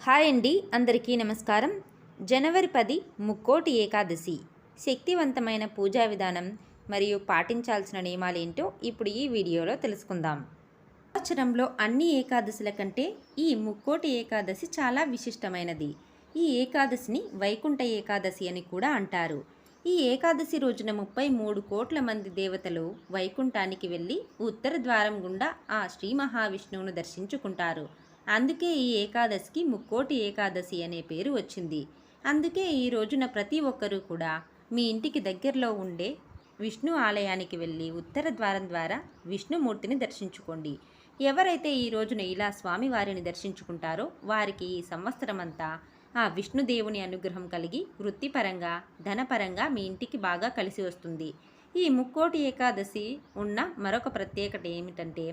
Hi అండి, అందరికీ నమస్కారం. జనవరి 10 ముక్కోటి ఏకాదశి. శక్తివంతమైన పూజా విధానం మరియు పాటించాల్సిన నియమాలేంటో ఇప్పుడు ఈ వీడియోలో తెలుసుకుందాం. సంవత్సరంలో అన్ని ఏకాదశుల కంటే ఈ ముక్కోటి ఏకాదశి చాలా విశిష్టమైనది. ఈ ఏకాదశిని వైకుంఠ ఏకాదశి అని కూడా అంటారు. ఈ ఏకాదశి రోజున 33 కోట్ల మంది దేవతలు వైకుంఠానికి వెళ్ళి ఉత్తర ద్వారం గుండా ఆ శ్రీ మహావిష్ణువును దర్శించుకుంటారు. అందుకే ఈ ఏకాదశికి ముక్కోటి ఏకాదశి అనే పేరు వచ్చింది. అందుకే ఈ రోజున ప్రతి ఒక్కరూ కూడా మీ ఇంటికి దగ్గరలో ఉండే విష్ణు ఆలయానికి వెళ్ళి ఉత్తర ద్వారం ద్వారా విష్ణుమూర్తిని దర్శించుకోండి. ఎవరైతే ఈ రోజున ఇలా స్వామివారిని దర్శించుకుంటారో వారికి ఈ సంవత్సరం అంతా ఆ విష్ణుదేవుని అనుగ్రహం కలిగి వృత్తిపరంగా ధనపరంగా మీ ఇంటికి బాగా కలిసి వస్తుంది. ఈ ముక్కోటి ఏకాదశి ఉన్న మరొక ప్రత్యేకత ఏమిటంటే,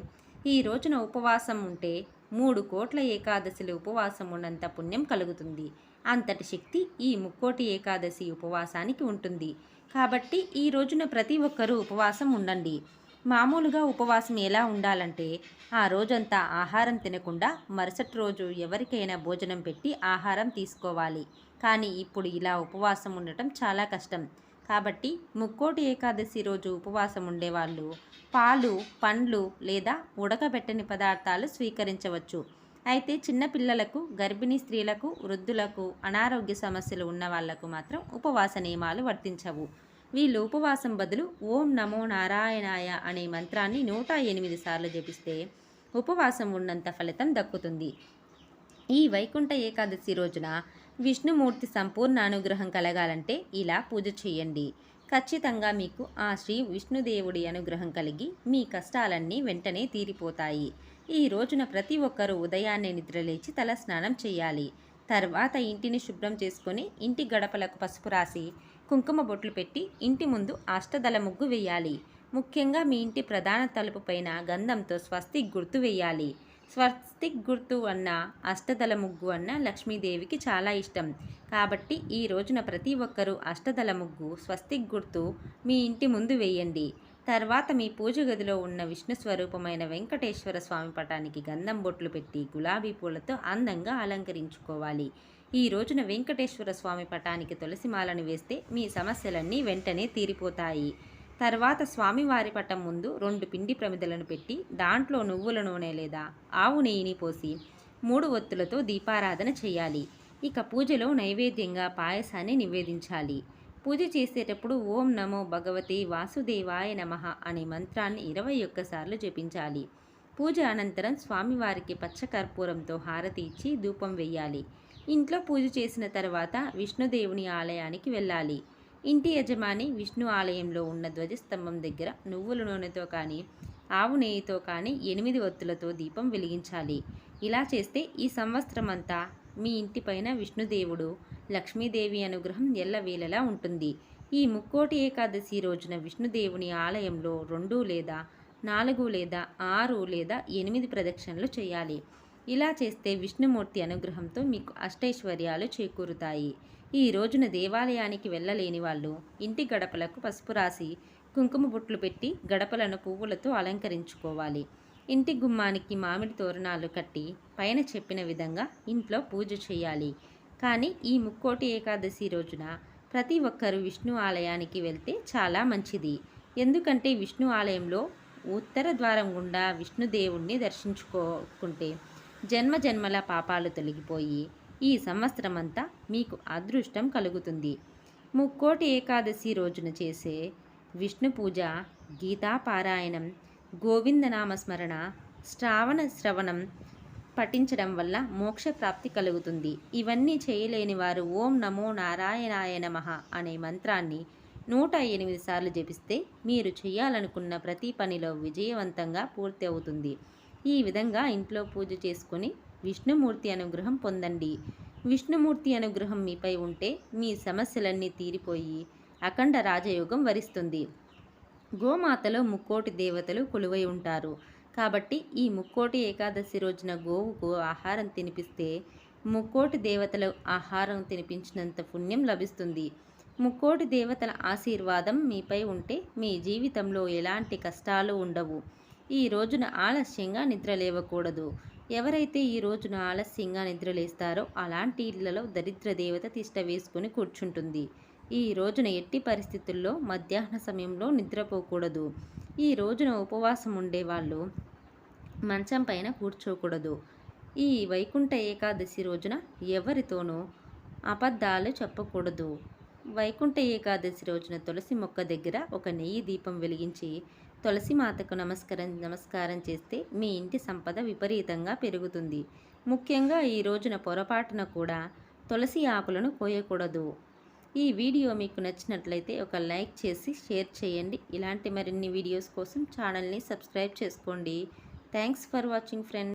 ఈ రోజున ఉపవాసం ఉంటే 3 కోట్ల ఏకాదశిలు ఉపవాసం ఉన్నంత పుణ్యం కలుగుతుంది. అంతటి శక్తి ఈ ముక్కోటి ఏకాదశి ఉపవాసానికి ఉంటుంది. కాబట్టి ఈ రోజున ప్రతి ఒక్కరూ ఉపవాసం ఉండండి. మామూలుగా ఉపవాసం ఎలా ఉండాలంటే, ఆ రోజంతా ఆహారం తినకుండా మరుసటి రోజు ఎవరికైనా భోజనం పెట్టి ఆహారం తీసుకోవాలి. కానీ ఇప్పుడు ఇలా ఉపవాసం ఉండటం చాలా కష్టం. కాబట్టి ముక్కోటి ఏకాదశి రోజు ఉపవాసం ఉండేవాళ్ళు పాలు, పండ్లు లేదా ఉడకబెట్టని పదార్థాలు స్వీకరించవచ్చు. అయితే చిన్నపిల్లలకు, గర్భిణీ స్త్రీలకు, వృద్ధులకు, అనారోగ్య సమస్యలు ఉన్న వాళ్లకు మాత్రం ఉపవాస నియమాలు వర్తించవు. వీళ్ళు ఉపవాసం బదులు ఓం నమో నారాయణాయ అనే మంత్రాన్ని 108 సార్లు జపిస్తే ఉపవాసం ఉన్నంత ఫలితం దక్కుతుంది. ఈ వైకుంఠ ఏకాదశి రోజున విష్ణుమూర్తి సంపూర్ణ అనుగ్రహం కలగాలంటే ఇలా పూజ చేయండి. ఖచ్చితంగా మీకు ఆ శ్రీ విష్ణుదేవుడి అనుగ్రహం కలిగి మీ కష్టాలన్నీ వెంటనే తీరిపోతాయి. ఈ రోజున ప్రతి ఒక్కరూ ఉదయాన్నే నిద్రలేచి తల స్నానం చేయాలి. తర్వాత ఇంటిని శుభ్రం చేసుకొని ఇంటి గడపలకు పసుపు రాసి కుంకుమ బొట్లు పెట్టి ఇంటి ముందు అష్టదళ ముగ్గు వేయాలి. ముఖ్యంగా మీ ఇంటి ప్రధాన తలుపు పైన గంధంతో స్వస్తిక్ గుర్తు వేయాలి. స్వస్తిక్ గుర్తు అన్న అష్టదళ ముగ్గు అన్న లక్ష్మీదేవికి చాలా ఇష్టం. కాబట్టి ఈ రోజున ప్రతి ఒక్కరూ అష్టదళ ముగ్గు, స్వస్తిక్ గుర్తు మీ ఇంటి ముందు వేయండి. తర్వాత మీ పూజ గదిలో ఉన్న విష్ణు స్వరూపమైన వెంకటేశ్వర స్వామి పటానికి గంధం బొట్లు పెట్టి గులాబీ పూలతో అందంగా అలంకరించుకోవాలి. ఈ రోజున వెంకటేశ్వర స్వామి పటానికి తులసిమాలను వేస్తే మీ సమస్యలన్నీ వెంటనే తీరిపోతాయి. తర్వాత స్వామివారి పటం ముందు 2 పిండి ప్రమిదలను పెట్టి దాంట్లో నువ్వుల నూనె లేదా ఆవు నెయ్యిని పోసి 3 ఒత్తులతో దీపారాధన చేయాలి. ఇక పూజలో నైవేద్యంగా పాయసాన్ని నివేదించాలి. పూజ చేసేటప్పుడు ఓం నమో భగవతే వాసుదేవాయ నమః అనే మంత్రాన్ని 21 సార్లు జపించాలి. పూజ అనంతరం స్వామివారికి పచ్చకర్పూరంతో హారతి ఇచ్చి ధూపం వేయాలి. ఇంట్లో పూజ చేసిన తర్వాత విష్ణుదేవుని ఆలయానికి వెళ్ళాలి. ఇంటి యజమాని విష్ణు ఆలయంలో ఉన్న ధ్వజస్తంభం దగ్గర నువ్వుల నూనెతో కానీ ఆవు నెయ్యితో కానీ 8 ఒత్తులతో దీపం వెలిగించాలి. ఇలా చేస్తే ఈ సంవత్సరం అంతా మీ ఇంటిపైన విష్ణుదేవుడు, లక్ష్మీదేవి అనుగ్రహం ఎల్లవేళలా ఉంటుంది. ఈ ముక్కోటి ఏకాదశి రోజున విష్ణుదేవుని ఆలయంలో 2 లేదా 4 లేదా 6 లేదా 8 ప్రదక్షిణలు చేయాలి. ఇలా చేస్తే విష్ణుమూర్తి అనుగ్రహంతో మీకు అష్టైశ్వర్యాలు చేకూరుతాయి. ఈ రోజున దేవాలయానికి వెళ్ళలేని వాళ్ళు ఇంటి గడపలకు పసుపు రాసి కుంకుమ బొట్లు పెట్టి గడపలను పువ్వులతో అలంకరించుకోవాలి. ఇంటి గుమ్మానికి మామిడి తోరణాలు కట్టి పైన చెప్పిన విధంగా ఇంట్లో పూజ చేయాలి. కానీ ఈ ముక్కోటి ఏకాదశి రోజున ప్రతి ఒక్కరూ విష్ణు ఆలయానికి వెళ్తే చాలా మంచిది. ఎందుకంటే విష్ణు ఆలయంలో ఉత్తర ద్వారం గుండా విష్ణుదేవుణ్ణి దర్శించుకోకుంటే జన్మజన్మల పాపాలు తొలగిపోయి ఈ సంవత్సరమంతా మీకు అదృష్టం కలుగుతుంది. ముక్కోటి ఏకాదశి రోజున చేసే విష్ణు పూజ, గీతాపారాయణం, గోవిందనామస్మరణ, శ్రవణం పఠించడం వల్ల మోక్షప్రాప్తి కలుగుతుంది. ఇవన్నీ చేయలేని వారు ఓం నమో నారాయణాయ నమః అనే మంత్రాన్ని 108 సార్లు జపిస్తే మీరు చేయాలనుకున్న ప్రతి పనిలో విజయవంతంగా పూర్తి అవుతుంది. ఈ విధంగా ఇంట్లో పూజ చేసుకుని విష్ణుమూర్తి అనుగ్రహం పొందండి. విష్ణుమూర్తి అనుగ్రహం మీపై ఉంటే మీ సమస్యలన్నీ తీరిపోయి అఖండ రాజయోగం వరిస్తుంది. గోమాతలో ముక్కోటి దేవతలు కొలువై ఉంటారు. కాబట్టి ఈ ముక్కోటి ఏకాదశి రోజున గోవుకు ఆహారం తినిపిస్తే ముక్కోటి దేవతల ఆహారం తినిపించినంత పుణ్యం లభిస్తుంది. ముక్కోటి దేవతల ఆశీర్వాదం మీపై ఉంటే మీ జీవితంలో ఎలాంటి కష్టాలు ఉండవు. ఈ రోజున ఆలస్యంగా నిద్ర లేవకూడదు. ఎవరైతే ఈ రోజున ఆలస్యంగా నిద్రలేస్తారో అలాంటి ఇళ్లలో దరిద్ర దేవత తిష్ట వేసుకుని కూర్చుంటుంది. ఈ రోజున ఎట్టి పరిస్థితుల్లో మధ్యాహ్న సమయంలో నిద్రపోకూడదు. ఈ రోజున ఉపవాసం ఉండేవాళ్ళు మంచం పైన కూర్చోకూడదు. ఈ వైకుంఠ ఏకాదశి రోజున ఎవరితోనూ అబద్ధాలు చెప్పకూడదు. వైకుంఠ ఏకాదశి రోజున తులసి మొక్క దగ్గర ఒక నెయ్యి దీపం వెలిగించి తులసి మాతకు నమస్కారం చేస్తే మీ ఇంటి సంపద విపరీతంగా పెరుగుతుంది. ముఖ్యంగా ఈ రోజున పొరపాటున కూడా తులసి ఆకులను కోయకూడదు. ఈ వీడియో మీకు నచ్చినట్లయితే ఒక లైక్ చేసి షేర్ చేయండి. ఇలాంటి మరిన్ని వీడియోస్ కోసం ఛానల్ని సబ్స్క్రైబ్ చేసుకోండి. Thanks for watching friends.